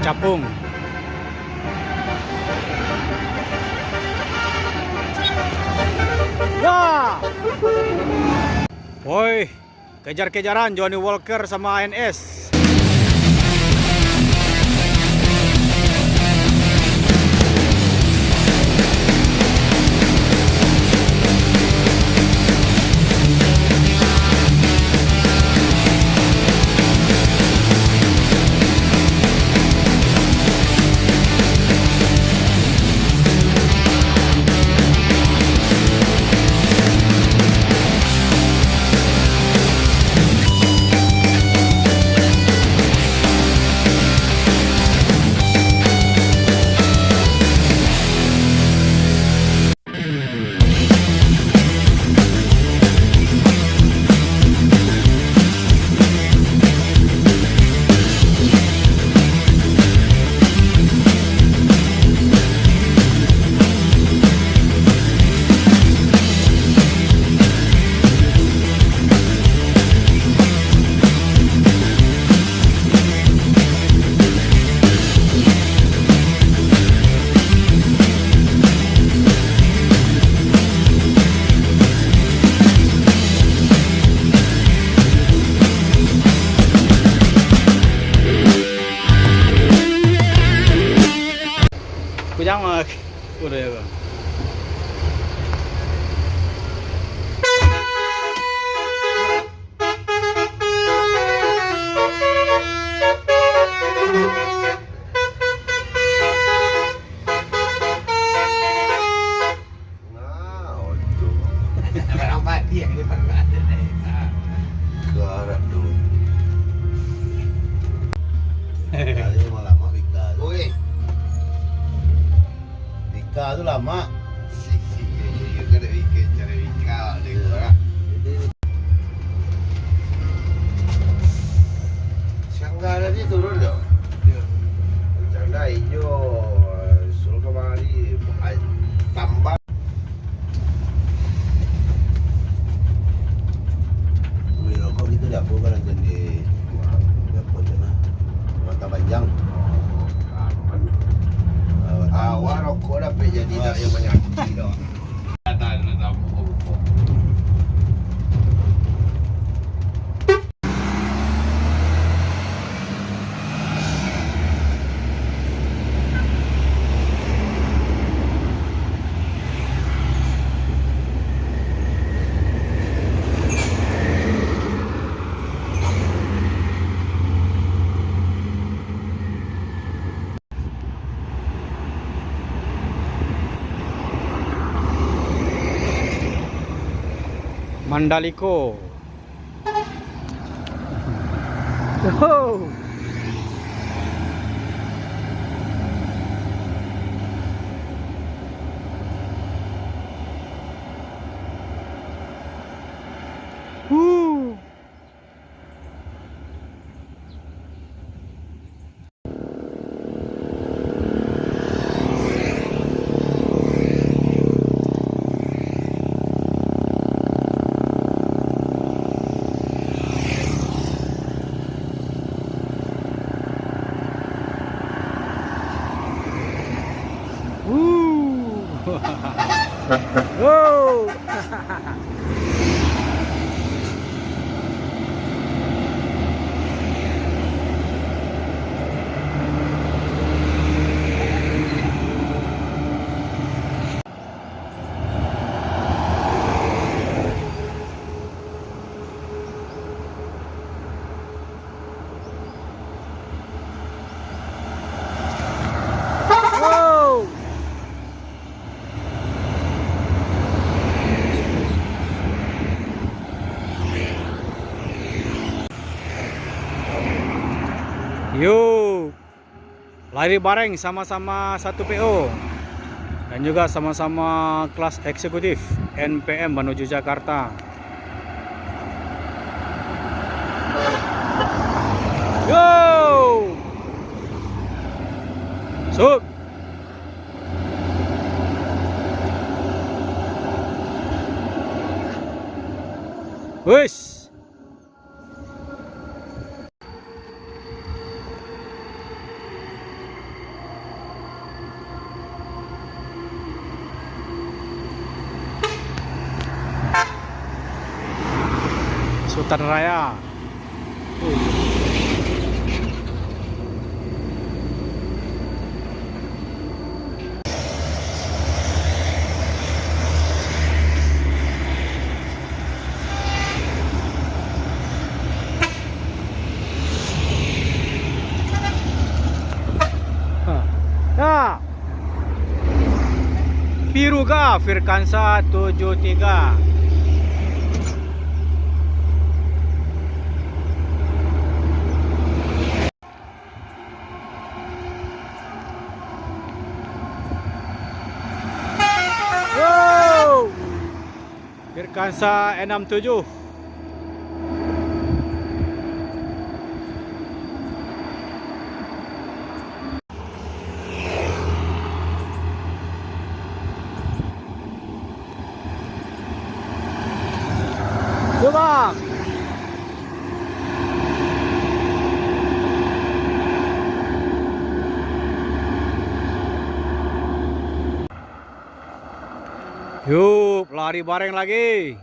capung. Wah. Woi, kejar-kejaran Johnny Walker sama ANS. Jangan, udah ya bang. Barang padi ya, ini barang padi. Garak dulu. Kali mau lama Vika. Woi. Vika itu lama. Juga ada weekend, cari Vika, ada juga. Sanggara dia turun dong. Canda hijau, suruh kemari, tambah. Beli rokok gitu dapur kan nanti di dapur sana, mata panjang. Awal rokok dapat jadi dah yang banyak dah. Mandaliko. Wow. Wow. Wow. Yuk, lari bareng sama-sama satu PO dan juga sama-sama kelas eksekutif NPM menuju Jakarta. Go! Sup! Wis! Sultan Raya. Nah, biru kah Firkansa 73. Wow, Firkansa 67. Yo bang. Yuk lari bareng lagi.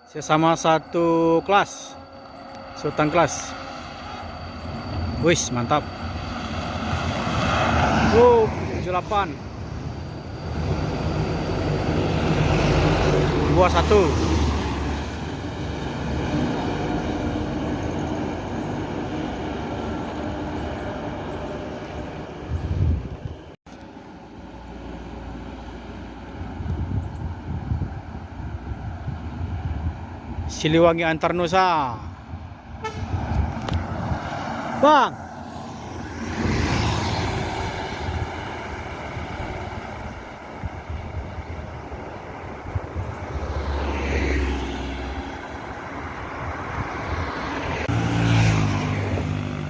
Sesama satu kelas. Sultan kelas. Wis mantap. 78. 21. Siliwangi Antarnusa. Bang.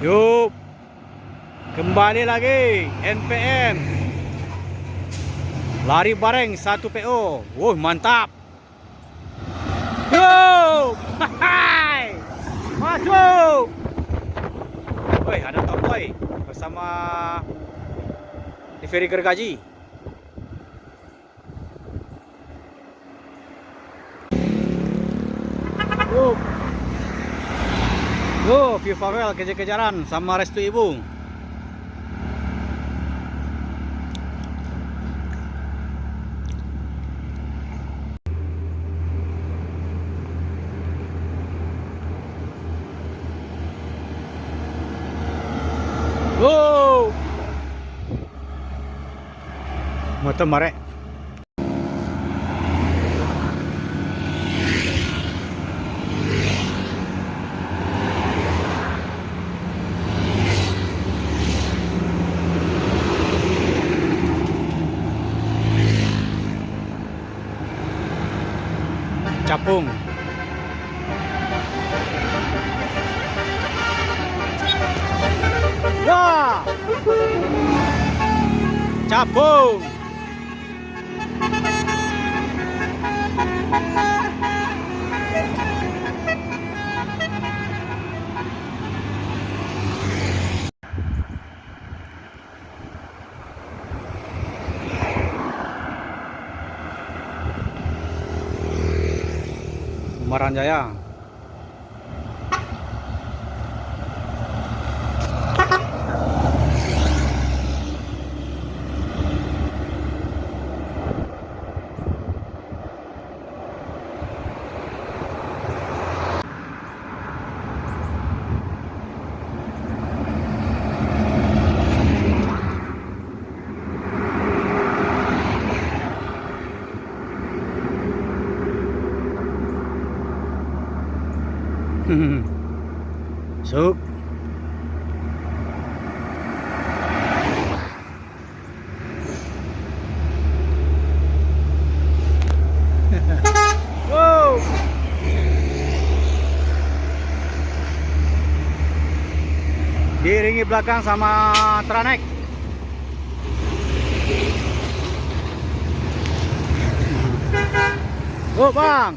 Yuk. Kembali lagi NPM. Lari bareng 1 PO. Wuh, mantap. Yo! Hai! Masuk! Woi, ada Tomboy bersama Diveri Gergaji. Yo, View Farewell kejar-kejaran sama Restu Ibu. Wow, motor marek. Capung. Wah, capung. Kumaran Jaya. Suk. Wow. Diiringi belakang sama Tranek. Oh, Bang.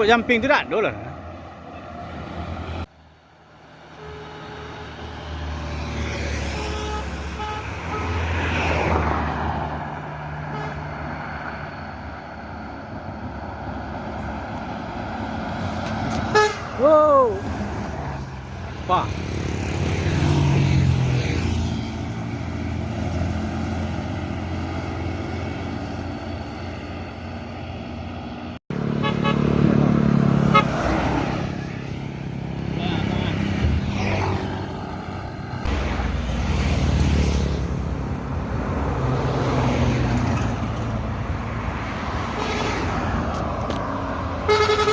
Rumput jamping tu tak ada lah. Wow. Apa?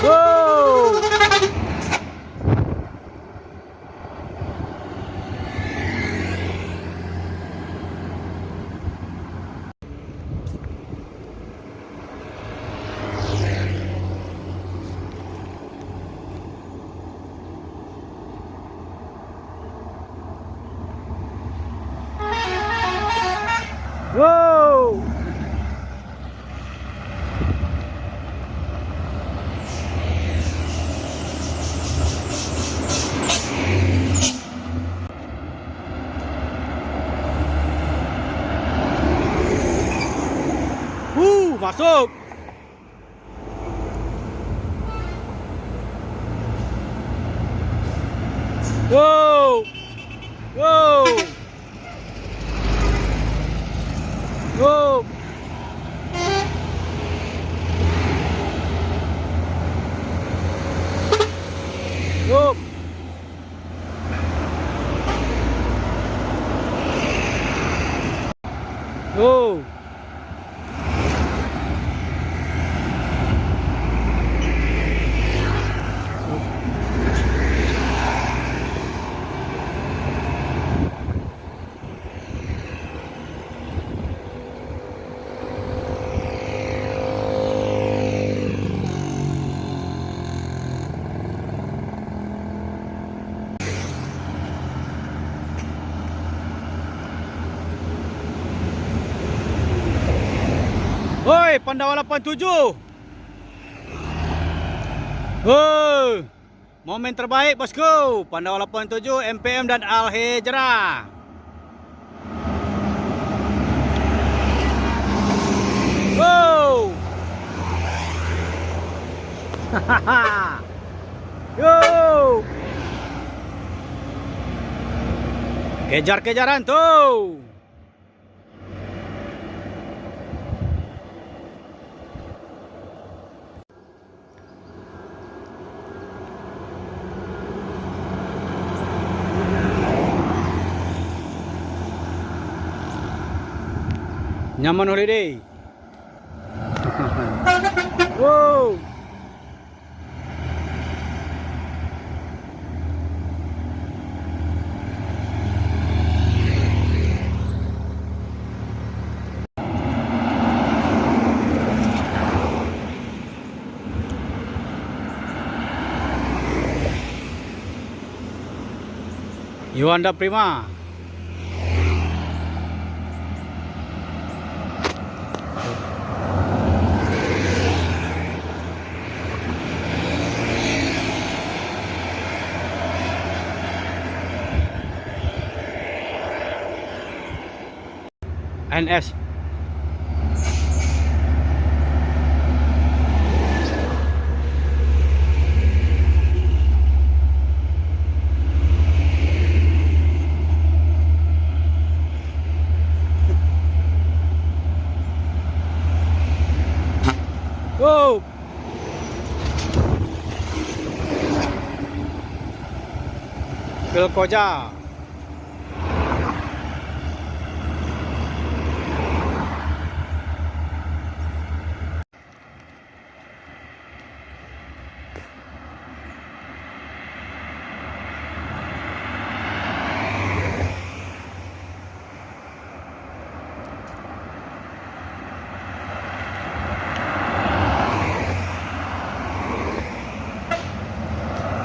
Wow. Wow. Masuk. Wow. Wow. Wow. Wow. Wow. Hoi, Pandawa 87. Hoi. Momen terbaik bosku. Pandawa 87, MPM dan Al-Hijrah. Wow. Hahaha. Yo. Kejar-kejaran tuh. Nyaman holiday. Wow. Yuanda Prima. NS. Wow. Pilkoja.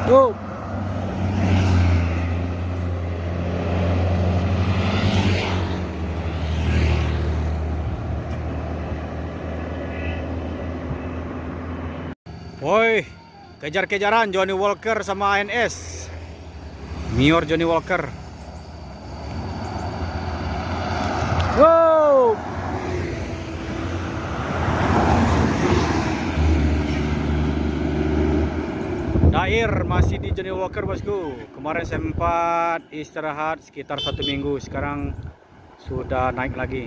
Go. Woi, Kejar-kejaran Johnny Walker sama ANS. Mior Johnny Walker. Wow. Dair masih di Johnny Walker bosku. Kemarin sempat istirahat sekitar 1 minggu. Sekarang sudah naik lagi.